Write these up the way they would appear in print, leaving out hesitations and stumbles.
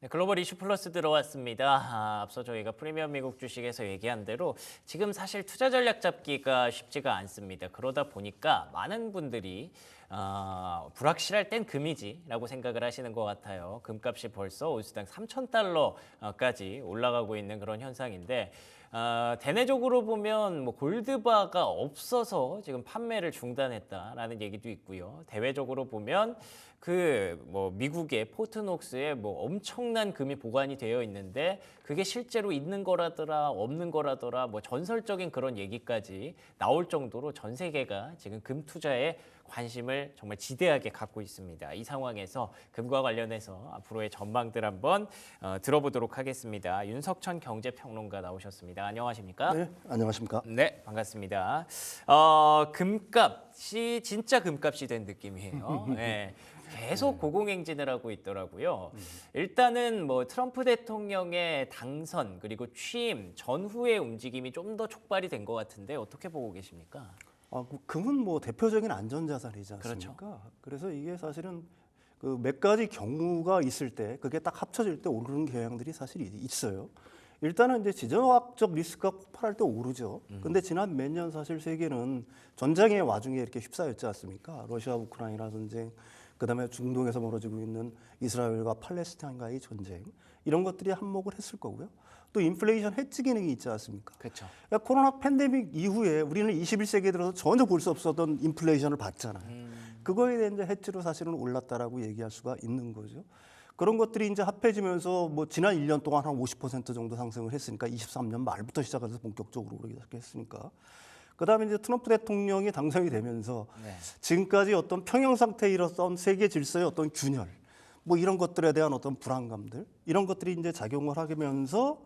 네, 글로벌 이슈 플러스 들어왔습니다. 앞서 저희가 프리미엄 미국 주식에서 얘기한 대로 지금 사실 투자 전략 잡기가 쉽지가 않습니다. 그러다 보니까 많은 분들이 불확실할 땐 금이지라고 생각을 하시는 것 같아요. 금값이 벌써 온스당 3,000달러까지 올라가고 있는 그런 현상인데 대내적으로 보면 뭐 골드바가 없어서 지금 판매를 중단했다라는 얘기도 있고요. 대외적으로 보면 그 뭐 미국의 포트녹스에 뭐 엄청난 금이 보관이 되어 있는데 그게 실제로 있는 거라더라 없는 거라더라 뭐 전설적인 그런 얘기까지 나올 정도로 전 세계가 지금 금 투자에 관심을 정말 지대하게 갖고 있습니다. 이 상황에서 금과 관련해서 앞으로의 전망들 한번 들어보도록 하겠습니다. 윤석천 경제평론가 나오셨습니다. 안녕하십니까? 네, 안녕하십니까? 네, 반갑습니다. 금값이 진짜 금값이 된 느낌이에요. 네. 계속 고공행진을 하고 있더라고요. 일단은 뭐 트럼프 대통령의 당선 그리고 취임 전후의 움직임이 좀 더 촉발이 된 것 같은데 어떻게 보고 계십니까? 금은 뭐 대표적인 안전자산이지 않습니까? 그렇죠. 그래서 이게 사실은 그 몇 가지 경우가 있을 때 그게 딱 합쳐질 때 오르는 경향들이 사실 있어요. 일단은 이제 지정학적 리스크가 폭발할 때 오르죠. 근데 지난 몇 년 사실 세계는 전쟁의 와중에 이렇게 휩싸였지 않습니까? 러시아 우크라이나 전쟁, 그다음에 중동에서 벌어지고 있는 이스라엘과 팔레스타인과의 전쟁 이런 것들이 한몫을 했을 거고요. 또 인플레이션 해지 기능이 있지 않습니까? 그렇죠. 그러니까 코로나 팬데믹 이후에 우리는 21세기에 들어서 전혀 볼 수 없었던 인플레이션을 봤잖아요. 그거에 대한 이제 해지로 사실은 올랐다라고 얘기할 수가 있는 거죠. 그런 것들이 이제 합해지면서 뭐 지난 1년 동안 한 50% 정도 상승을 했으니까 23년 말부터 시작해서 본격적으로 오르기 시작했으니까. 그다음에 이제 트럼프 대통령이 당선이 되면서 지금까지 어떤 평형 상태에 이뤘던 세계 질서의 어떤 균열, 뭐 이런 것들에 대한 어떤 불안감들 이런 것들이 이제 작용을 하면서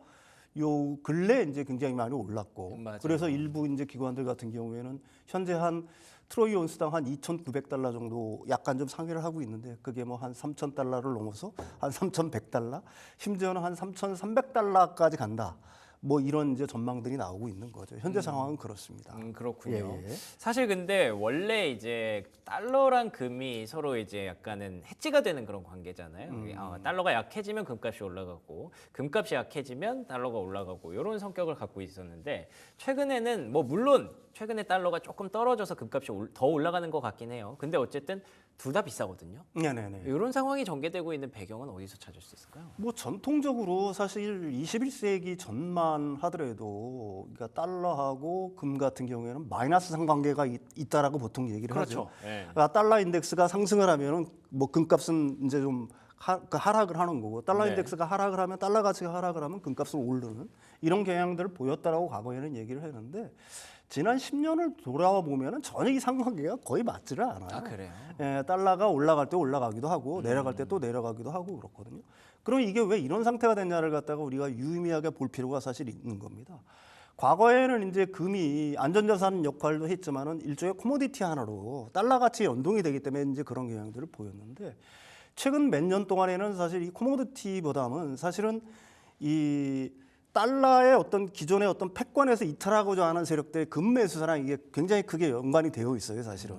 요 근래 이제 굉장히 많이 올랐고, 맞아요. 그래서 일부 이제 기관들 같은 경우에는 현재 한 트로이 온스당 한 2,900달러 정도 약간 좀 상회를 하고 있는데 그게 뭐 한 3,000달러를 넘어서 한 3,100달러, 심지어는 한 3,300달러까지 간다. 뭐 이런 이제 전망들이 나오고 있는 거죠. 현재 상황은 그렇습니다. 그렇군요. 예, 예. 사실 근데 원래 이제 달러랑 금이 서로 이제 약간은 해지가 되는 그런 관계잖아요. 달러가 약해지면 금값이 올라가고 금값이 약해지면 달러가 올라가고 이런 성격을 갖고 있었는데 최근에는 뭐 물론 최근에 달러가 조금 떨어져서 금값이 더 올라가는 것 같긴 해요. 근데 어쨌든 둘 다 비싸거든요. 네네네. 이런 상황이 전개되고 있는 배경은 어디서 찾을 수 있을까요? 뭐 전통적으로 사실 21세기 전만 하더라도 그러니까 달러하고 금 같은 경우에는 마이너스 상관계가 있다라고 보통 얘기를 하죠. 그렇죠. 예. 그러니까 달러 인덱스가 상승을 하면은 뭐 금값은 이제 좀 하락을 하는 거고 달러 네. 인덱스가 하락을 하면 달러 가치가 하락을 하면 금값은 오르는 이런 경향들을 보였다라고 과거에는 얘기를 했는데 지난 10년을 돌아와 보면은 전혀 이 상관계가 거의 맞지를 않아요. 아, 그래요? 예, 달러가 올라갈 때 올라가기도 하고 내려갈 때 또 내려가기도 하고 그렇거든요. 그럼 이게 왜 이런 상태가 됐냐를 갖다가 우리가 유의미하게 볼 필요가 사실 있는 겁니다. 과거에는 이제 금이 안전자산 역할도 했지만은 일종의 코모디티 하나로 달러 가치 연동이 되기 때문에 이제 그런 경향들을 보였는데 최근 몇 년 동안에는 사실 이 코모디티보다는 사실은 이 달러의 어떤 기존의 어떤 패권에서 이탈하고자 하는 세력들의 금 매수사랑 이게 굉장히 크게 연관이 되어 있어요, 사실은.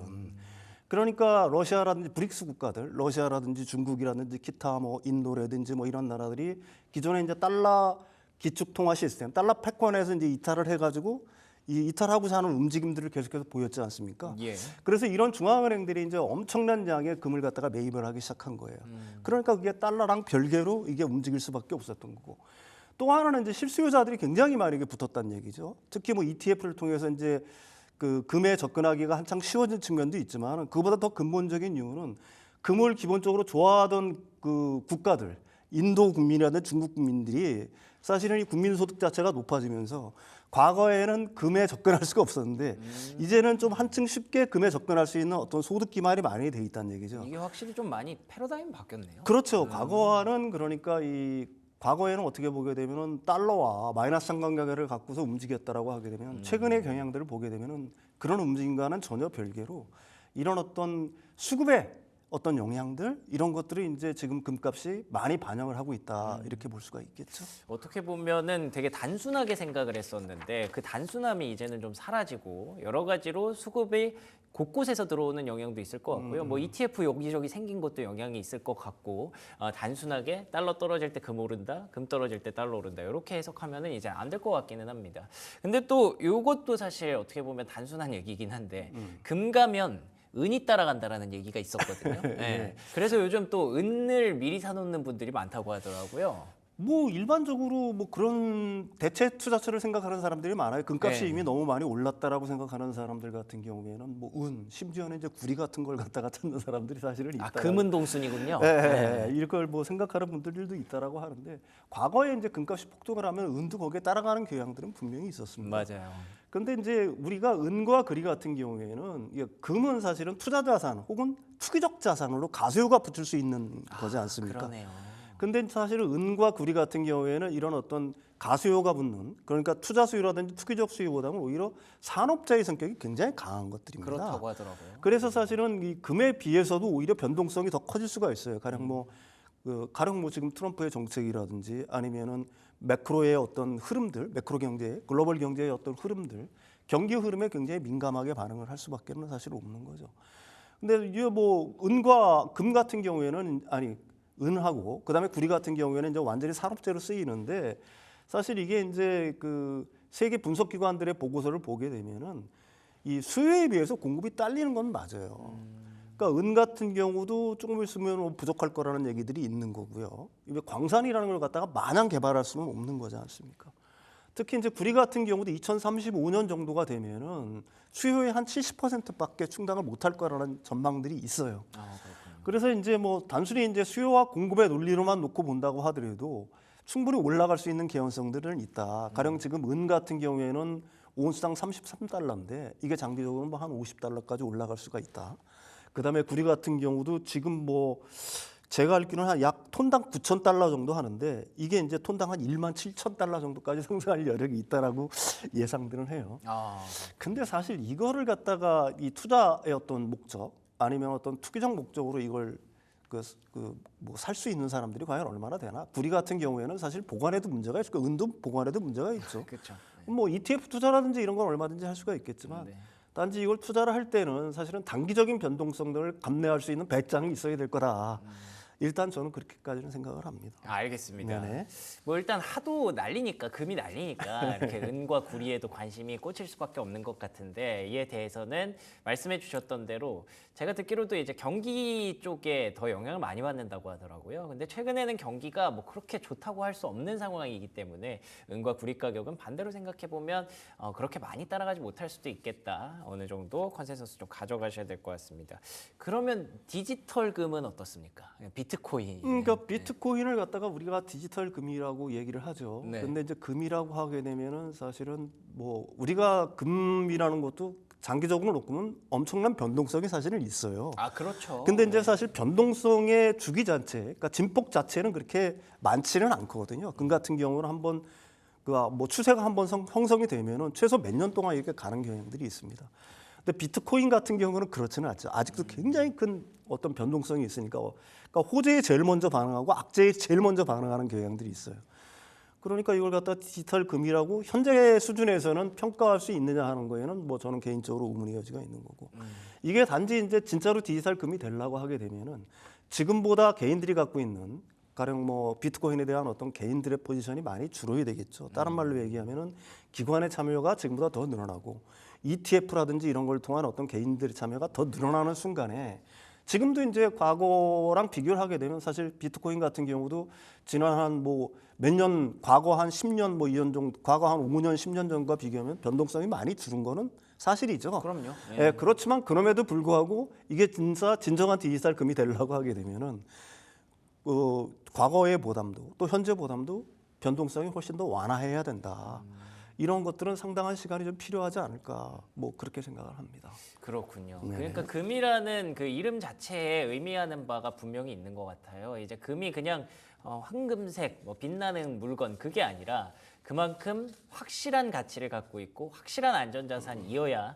그러니까 러시아라든지 브릭스 국가들, 러시아라든지 중국이라든지 기타 뭐 인도라든지 뭐 이런 나라들이 기존에 이제 달러 기축 통화 시스템, 달러 패권에서 이제 이탈을 해가지고 이 이탈하고자 하는 움직임들을 계속해서 보였지 않습니까? 예. 그래서 이런 중앙은행들이 이제 엄청난 양의 금을 갖다가 매입을 하기 시작한 거예요. 그러니까 그게 달러랑 별개로 이게 움직일 수밖에 없었던 거고. 또 하나는 이제 실수요자들이 굉장히 많이 붙었다는 얘기죠. 특히 뭐 ETF를 통해서 이제 그 금에 접근하기가 한창 쉬워진 측면도 있지만 그보다 더 근본적인 이유는 금을 기본적으로 좋아하던 그 국가들, 인도 국민이라든지 중국 국민들이 사실은 이 국민 소득 자체가 높아지면서 과거에는 금에 접근할 수가 없었는데 이제는 좀 한층 쉽게 금에 접근할 수 있는 어떤 소득 기반이 많이 돼 있다는 얘기죠. 이게 확실히 좀 많이 패러다임 바뀌었네요. 그렇죠. 과거와는 그러니까 이 과거에는 어떻게 보게 되면은 달러와 마이너스 상관관계를 갖고서 움직였다라고 하게 되면 최근의 경향들을 보게 되면은 그런 움직임과는 전혀 별개로 이런 어떤 수급의 어떤 영향들 이런 것들이 이제 지금 금값이 많이 반영을 하고 있다 이렇게 볼 수가 있겠죠. 어떻게 보면은 되게 단순하게 생각을 했었는데 그 단순함이 이제는 좀 사라지고 여러 가지로 수급이 곳곳에서 들어오는 영향도 있을 것 같고요. 뭐 ETF 여기저기 생긴 것도 영향이 있을 것 같고 단순하게 달러 떨어질 때 금 오른다, 금 떨어질 때 달러 오른다 이렇게 해석하면은 이제 안 될 것 같기는 합니다. 근데 또 이것도 사실 어떻게 보면 단순한 얘기긴 한데 금 가면 은이 따라간다라는 얘기가 있었거든요. 네. 그래서 요즘 또 은을 미리 사놓는 분들이 많다고 하더라고요. 뭐 일반적으로 뭐 그런 대체 투자처를 생각하는 사람들이 많아요. 금값이 네. 이미 너무 많이 올랐다라고 생각하는 사람들 같은 경우에는 뭐 은, 심지어는 이제 구리 같은 걸 갖다가 찾는 사람들이 사실은 있다. 금은 동순이군요. 이걸 뭐 생각하는 분들도 있다라고 하는데 과거에 이제 금값이 폭등을 하면 은도 거기에 따라가는 경향들은 분명히 있었습니다. 맞아요. 그런데 이제 우리가 은과 구리 같은 경우에는 이게 금은 사실은 투자 자산 혹은 투기적 자산으로 가수요가 붙을 수 있는 거지 않습니까? 그러네요. 근데 사실은 은과 구리 같은 경우에는 이런 어떤 가수요가 붙는 그러니까 투자 수요라든지 투기적 수요보다는 오히려 산업자의 성격이 굉장히 강한 것들입니다. 그렇다고 하더라고요. 그래서 사실은 이 금에 비해서도 오히려 변동성이 더 커질 수가 있어요. 가령 뭐 지금 트럼프의 정책이라든지 아니면은 매크로의 어떤 흐름들, 매크로 경제, 글로벌 경제의 어떤 흐름들, 경기 흐름에 굉장히 민감하게 반응을 할 수밖에는 사실 없는 거죠. 근데 이게 뭐 은과 금 같은 경우에는 은하고 그다음에 구리 같은 경우에는 이제 완전히 산업재로 쓰이는데 사실 이게 이제 그 세계 분석 기관들의 보고서를 보게 되면은 이 수요에 비해서 공급이 딸리는 건 맞아요. 그러니까 은 같은 경우도 조금 있으면 뭐 부족할 거라는 얘기들이 있는 거고요. 이게 광산이라는 걸 갖다가 마냥 개발할 수는 없는 거지 않습니까? 특히 이제 구리 같은 경우도 2035년 정도가 되면은 수요의 한 70%밖에 충당을 못할 거라는 전망들이 있어요. 그래서 이제 뭐 단순히 이제 수요와 공급의 논리로만 놓고 본다고 하더라도 충분히 올라갈 수 있는 개연성들은 있다. 가령 지금 은 같은 경우에는 온스당 33달러인데 이게 장기적으로 뭐 한 50달러까지 올라갈 수가 있다. 그다음에 구리 같은 경우도 지금 뭐 제가 알기로는 한 약 톤당 9,000달러 정도 하는데 이게 이제 톤당 한 17,000달러 정도까지 상승할 여력이 있다라고 예상들은 해요. 근데 사실 이거를 갖다가 이 투자의 어떤 목적 아니면 어떤 투기적 목적으로 이걸 뭐 살 수 있는 사람들이 과연 얼마나 되나? 구리 같은 경우에는 사실 보관에도 문제가 있고 은도 보관에도 문제가 있죠. 그렇죠. 뭐 ETF 투자라든지 이런 건 얼마든지 할 수가 있겠지만 단지 이걸 투자를 할 때는 사실은 단기적인 변동성들을 감내할 수 있는 배짱이 있어야 될 거다. 일단 저는 그렇게까지는 생각을 합니다. 알겠습니다. 네네. 뭐 일단 하도 난리니까 금이 난리니까 이렇게 은과 구리에도 관심이 꽂힐 수밖에 없는 것 같은데 이에 대해서는 말씀해 주셨던 대로 제가 듣기로도 이제 경기 쪽에 더 영향을 많이 받는다고 하더라고요. 근데 최근에는 경기가 뭐 그렇게 좋다고 할 수 없는 상황이기 때문에 은과 구리 가격은 반대로 생각해 보면 그렇게 많이 따라가지 못할 수도 있겠다. 어느 정도 컨센서스 좀 가져가셔야 될 것 같습니다. 그러면 디지털 금은 어떻습니까? 비트코인. 그러니까 비트코인을 갖다가 우리가 디지털 금이라고 얘기를 하죠. 네. 근데 이제 금이라고 하게 되면은 사실은 뭐 우리가 금이라는 것도 장기적으로 놓고 보면 엄청난 변동성이 사실은 있어요. 그렇죠. 근데 이제 사실 변동성의 주기 자체, 그러니까 진폭 자체는 그렇게 많지는 않거든요. 금 같은 경우는 한번 뭐 추세가 한번 형성이 되면은 최소 몇 년 동안 이렇게 가는 경향들이 있습니다. 근데 비트코인 같은 경우는 그렇지는 않죠. 아직도 굉장히 큰 어떤 변동성이 있으니까 그러니까 호재에 제일 먼저 반응하고 악재에 제일 먼저 반응하는 경향들이 있어요. 그러니까 이걸 갖다 디지털 금이라고 현재 수준에서는 평가할 수 있느냐 하는 거에는 뭐 저는 개인적으로 의문의 여지가 있는 거고 이게 단지 이제 진짜로 디지털 금이 되려고 하게 되면은 지금보다 개인들이 갖고 있는 가령 뭐 비트코인에 대한 어떤 개인들의 포지션이 많이 줄어야 되겠죠. 다른 말로 얘기하면은 기관의 참여가 지금보다 더 늘어나고 ETF라든지 이런 걸 통한 어떤 개인들의 참여가 더 늘어나는 순간에 지금도 이제 과거랑 비교를 하게 되면 사실 비트코인 같은 경우도 지난 한 뭐 몇 년, 과거 한 10년 뭐 이년 정도, 과거 한 5년, 10년 전과 비교하면 변동성이 많이 줄은 거는 사실이죠. 그럼요. 예, 그렇지만 그럼에도 불구하고 이게 진정한 디지털 금이 되려고 하게 되면은 과거의 보담도 또 현재 보담도 변동성이 훨씬 더 완화해야 된다. 이런 것들은 상당한 시간이 좀 필요하지 않을까 뭐 그렇게 생각을 합니다. 그렇군요. 네. 그러니까 금이라는 그 이름 자체에 의미하는 바가 분명히 있는 것 같아요. 이제 금이 그냥 황금색, 뭐 빛나는 물건 그게 아니라 그만큼 확실한 가치를 갖고 있고 확실한 안전자산이어야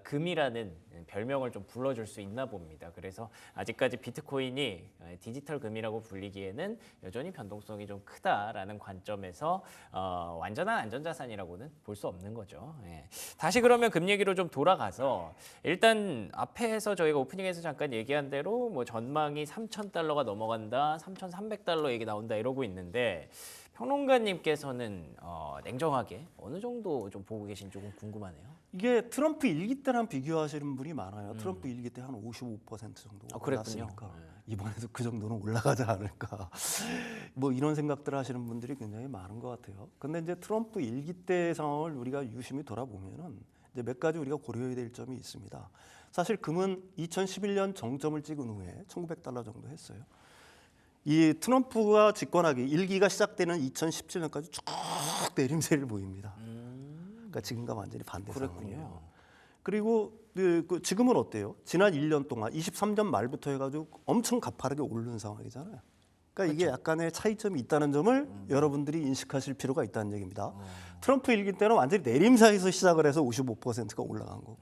금이라는 별명을 좀 불러줄 수 있나 봅니다. 그래서 아직까지 비트코인이 디지털 금이라고 불리기에는 여전히 변동성이 좀 크다라는 관점에서 완전한 안전자산이라고는 볼 수 없는 거죠. 예. 다시 그러면 금 얘기로 좀 돌아가서 일단 앞에서 저희가 오프닝에서 잠깐 얘기한 대로 뭐 전망이 3,000달러가 넘어간다, 3,300달러 얘기 나온다 이러고 있는데 평론가님께서는 냉정하게 어느 정도 좀 보고 계신지 조금 궁금하네요. 이게 트럼프 일기 때랑 비교하시는 분이 많아요. 트럼프 일기 때 한 55% 정도 그랬군요. 올랐으니까 이번에도 그 정도는 올라가지 않을까. 뭐 이런 생각들 하시는 분들이 굉장히 많은 것 같아요. 근데 이제 트럼프 일기 때 상황을 우리가 유심히 돌아보면은 이제 몇 가지 우리가 고려해야 될 점이 있습니다. 사실 금은 2011년 정점을 찍은 후에 1,900달러 정도 했어요. 이 트럼프가 집권하기 일기가 시작되는 2017년까지 쭉 내림세를 보입니다. 그러니까 지금과 완전히 반대 상황이에요. 그리고 지금은 어때요? 지난 1년 동안 23년 말부터 해가지고 엄청 가파르게 오르는 상황이잖아요. 그러니까 이게 약간의 차이점이 있다는 점을 여러분들이 인식하실 필요가 있다는 얘기입니다. 트럼프 일기 때는 완전히 내림세에서 시작을 해서 55%가 올라간 거고,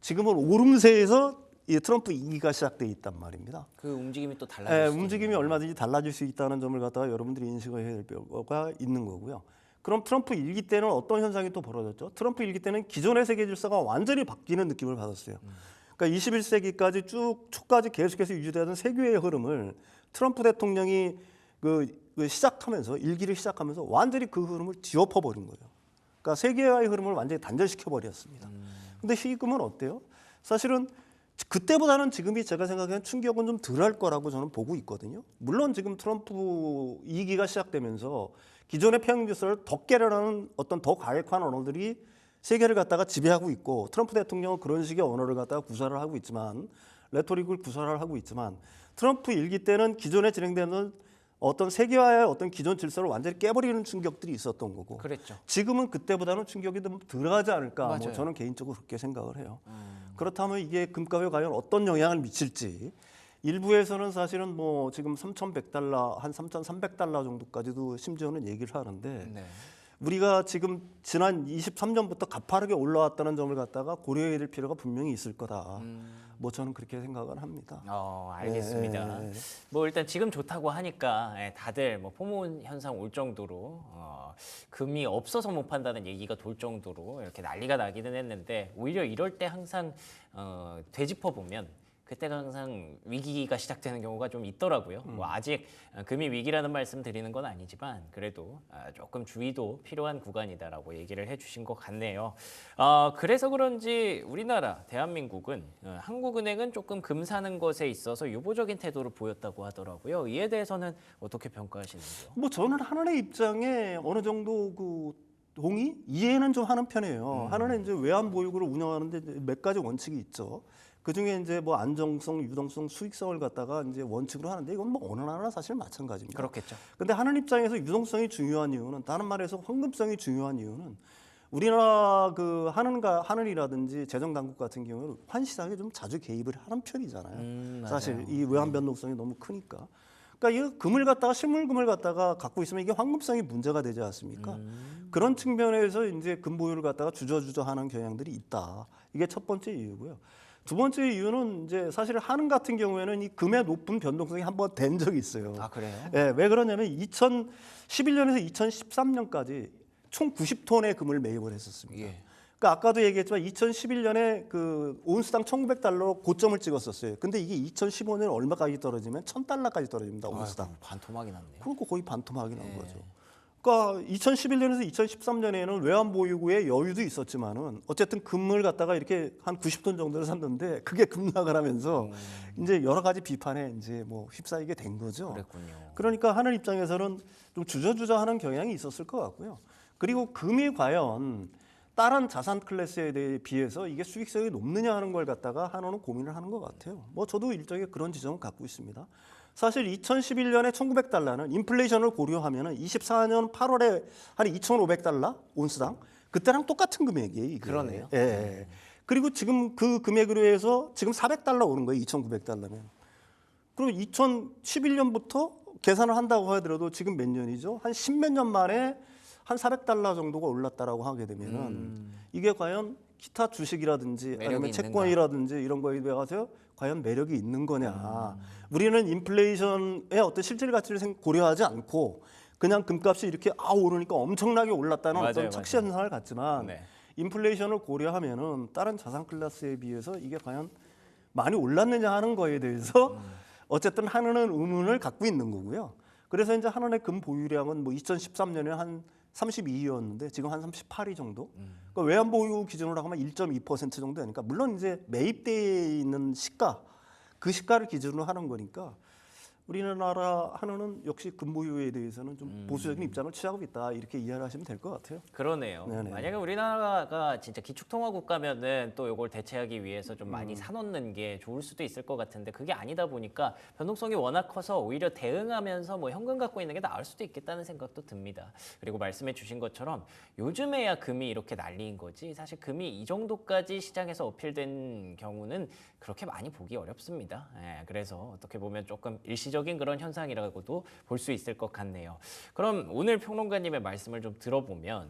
지금은 오름세에서 이 트럼프 2기가 시작돼 있단 말입니다. 그 움직임이 또 달라질 수 움직임이 얼마든지 달라질 수 있다는 점을 갖다가 여러분들이 인식을 해야 될 필요가 있는 거고요. 그럼 트럼프 일기 때는 어떤 현상이 또 벌어졌죠? 트럼프 일기 때는 기존의 세계 질서가 완전히 바뀌는 느낌을 받았어요. 그러니까 21세기까지 쭉 초까지 계속해서 유지되던 세계의 흐름을 트럼프 대통령이 시작하면서 일기를 시작하면서 완전히 그 흐름을 뒤엎어 버린 거예요. 그러니까 세계화의 흐름을 완전히 단절시켜 버렸습니다. 근데 지금은 어때요? 사실은 그때보다는 지금이 제가 생각하기엔 충격은 좀 덜할 거라고 저는 보고 있거든요. 물론 지금 트럼프 2기가 시작되면서 기존의 평행 질서를 더 깨려는 어떤 더 과격한 언어들이 세계를 갖다가 지배하고 있고, 트럼프 대통령은 그런 식의 언어를 갖다가 구사를 하고 있지만, 레토릭을 구사를 하고 있지만, 트럼프 1기 때는 기존에 진행되는 어떤 세계화의 어떤 기존 질서를 완전히 깨버리는 충격들이 있었던 거고, 그랬죠. 지금은 그때보다는 충격이 좀 덜하지 않을까. 뭐 맞아요. 저는 개인적으로 그렇게 생각을 해요. 그렇다면 이게 금값에 과연 어떤 영향을 미칠지, 일부에서는 사실은 뭐 지금 3,100달러, 한 3,300달러 정도까지도 심지어는 얘기를 하는데, 네. 우리가 지금 지난 23년부터 가파르게 올라왔다는 점을 갖다가 고려해야 될 필요가 분명히 있을 거다. 뭐 저는 그렇게 생각을 합니다. 알겠습니다. 뭐 일단 지금 좋다고 하니까 다들 뭐 포모 현상 올 정도로 금이 없어서 못 판다는 얘기가 돌 정도로 이렇게 난리가 나기는 했는데, 오히려 이럴 때 항상 되짚어 보면 그때가 항상 위기가 시작되는 경우가 좀 있더라고요. 뭐 아직 금이 위기라는 말씀 드리는 건 아니지만 그래도 조금 주의도 필요한 구간이다라고 얘기를 해주신 것 같네요. 그래서 그런지 우리나라 대한민국은 한국은행은 조금 금 사는 것에 있어서 유보적인 태도를 보였다고 하더라고요. 이에 대해서는 어떻게 평가하시는지요? 뭐 저는 한은의 입장에 어느 정도 동의, 이해는 좀 하는 편이에요. 한은은 이제 외환 보유고를 운영하는데 몇 가지 원칙이 있죠. 그 중에 이제 뭐 안정성, 유동성, 수익성을 갖다가 이제 원칙으로 하는데, 이건 뭐 어느 나라나 사실 마찬가지입니다. 그렇겠죠. 근데 한은 입장에서 유동성이 중요한 이유는, 다른 말해서 황금성이 중요한 이유는, 우리나라 한은이라든지 재정당국 같은 경우는 환시장에 좀 자주 개입을 하는 편이잖아요. 사실 이 외환 변동성이 너무 크니까. 그러니까 이 금을 갖다가, 실물금을 갖다가 갖고 있으면 이게 황금성이 문제가 되지 않습니까? 그런 측면에서 이제 금 보유를 갖다가 주저하는 경향들이 있다. 이게 첫 번째 이유고요. 두 번째 이유는 이제 사실 한은 같은 경우에는 이 금의 높은 변동성이 한번 된 적이 있어요. 그래요? 왜 그러냐면 2011년에서 2013년까지 총 90톤의 금을 매입을 했었습니다. 그러니까 아까도 얘기했지만 2011년에 그 온스당 1,900달러로 고점을 찍었었어요. 근데 이게 2015년에 얼마까지 떨어지면 1,000달러까지 떨어집니다. 온스당. 반토막이 났네요. 그러니까 거의 반토막이 난 거죠. 그러니까 2011년에서 2013년에는 외환 보유고의 여유도 있었지만은 어쨌든 금을 갖다가 이렇게 한 90톤 정도를 샀는데 그게 급락을 하면서 이제 여러 가지 비판에 이제 뭐 휩싸이게 된 거죠. 그랬군요. 그러니까 하는 입장에서는 좀 주저하는 경향이 있었을 것 같고요. 그리고 금이 과연 다른 자산 클래스에 비해서 이게 수익성이 높느냐 하는 걸 갖다가 한원은 고민을 하는 것 같아요. 뭐 저도 일종의 그런 지점을 갖고 있습니다. 사실 2011년에 1,900달러는 인플레이션을 고려하면 24년 8월에 한 2,500달러 온스당, 그때랑 똑같은 금액이에요. 이게. 그러네요. 예. 그리고 지금 그 금액으로 해서 지금 400달러 오는 거예요. 2,900달러면. 그럼 2011년부터 계산을 한다고 하더라도 지금 몇 년이죠? 한 10몇 년 만에 한 400달러 정도가 올랐다라고 하게 되면은 이게 과연 기타 주식이라든지 매력이 아니면 있는가? 채권이라든지 이런 거에 대해서 과연 매력이 있는 거냐. 우리는 인플레이션의 어떤 실질 가치를 고려하지 않고 그냥 금값이 이렇게 오르니까 엄청나게 올랐다는 맞아요, 어떤 맞아요. 착시 현상을 갖지만 네. 인플레이션을 고려하면은 다른 자산 클래스에 비해서 이게 과연 많이 올랐느냐 하는 거에 대해서 어쨌든 하나는 의문을 갖고 있는 거고요. 그래서 이제 한원의 금 보유량은 뭐 2013년에 한 32였는데 지금 한 38위 정도. 그러니까 외환 보유 기준으로 하면 1.2% 정도 되니까 물론 이제 매입돼 있는 시가 그 시가를 기준으로 하는 거니까 우리나라 한원은 역시 금 보유에 대해서는 좀 보수적인 입장을 취하고 있다 이렇게 이해를 하시면 될 것 같아요. 그러네요. 네네. 만약에 우리나라가 진짜 기축통화 국가면은 또 이걸 대체하기 위해서 좀 많이 사놓는 게 좋을 수도 있을 것 같은데 그게 아니다 보니까 변동성이 워낙 커서 오히려 대응하면서 뭐 현금 갖고 있는 게 나을 수도 있겠다는 생각도 듭니다. 그리고 말씀해 주신 것처럼 요즘에야 금이 이렇게 난리인 거지 사실 금이 이 정도까지 시장에서 어필된 경우는 그렇게 많이 보기 어렵습니다. 예, 그래서 어떻게 보면 조금 일시적인 그런 현상이라고도 볼 수 있을 것 같네요. 그럼 오늘 평론가님의 말씀을 좀 들어보면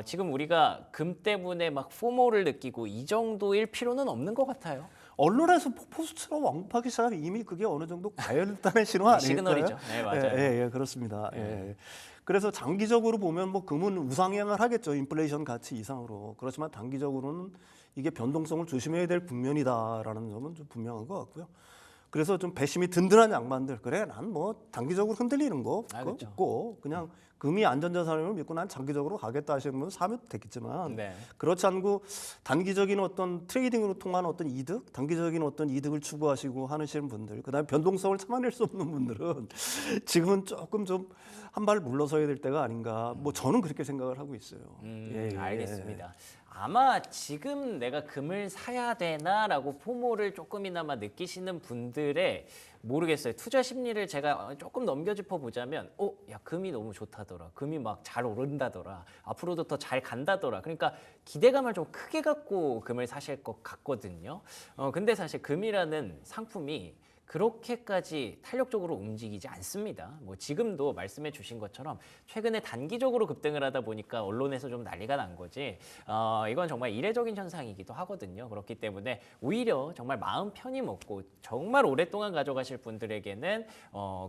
지금 우리가 금 때문에 막 포모를 느끼고 이 정도일 필요는 없는 것 같아요. 언론에서 폭포수처럼 언급하기 시작하면 이미 그게 어느 정도 과열됐다는 신호 아닐까요? 시그널이죠. 네, 맞아요. 예, 그렇습니다. 예. 그래서 장기적으로 보면 뭐 금은 우상향을 하겠죠. 인플레이션 가치 이상으로. 그렇지만 단기적으로는 이게 변동성을 조심해야 될 국면이다라는 점은 좀 분명한 것 같고요. 그래서 좀 배심이 든든한 양반들 그래 난 뭐 단기적으로 흔들리는 거 그렇죠. 없고 그냥 금이 안전자산을 믿고 난 장기적으로 가겠다 하시는 분 사면 되겠지만 네. 그렇지 않고 단기적인 어떤 트레이딩으로 통한 어떤 이득, 단기적인 어떤 이득을 추구하시고 하시는 분들, 그다음에 변동성을 참아낼 수 없는 분들은 지금은 조금 좀 한 발 물러서야 될 때가 아닌가. 뭐 저는 그렇게 생각을 하고 있어요. 알겠습니다. 아마 지금 내가 금을 사야 되나라고 포모를 조금이나마 느끼시는 분들의 모르겠어요. 투자 심리를 제가 조금 넘겨짚어 보자면, 야 금이 너무 좋다더라. 금이 막 잘 오른다더라. 앞으로도 더 잘 간다더라. 그러니까 기대감을 좀 크게 갖고 금을 사실 것 같거든요. 근데 사실 금이라는 상품이 그렇게까지 탄력적으로 움직이지 않습니다. 뭐 지금도 말씀해 주신 것처럼 최근에 단기적으로 급등을 하다 보니까 언론에서 좀 난리가 난 거지. 이건 정말 이례적인 현상이기도 하거든요. 그렇기 때문에 오히려 정말 마음 편히 먹고 정말 오랫동안 가져가실 분들에게는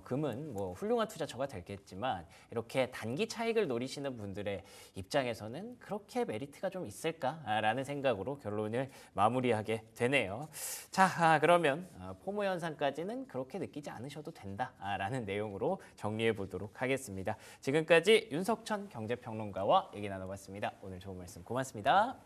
금은 뭐 훌륭한 투자처가 되겠지만 이렇게 단기 차익을 노리시는 분들의 입장에서는 그렇게 메리트가 좀 있을까라는 생각으로 결론을 마무리하게 되네요. 자, 그러면 포모 현상까지 는 그렇게 느끼지 않으셔도 된다라는 내용으로 정리해 보도록 하겠습니다. 지금까지 윤석천 경제평론가와 얘기 나눠봤습니다. 오늘 좋은 말씀 고맙습니다.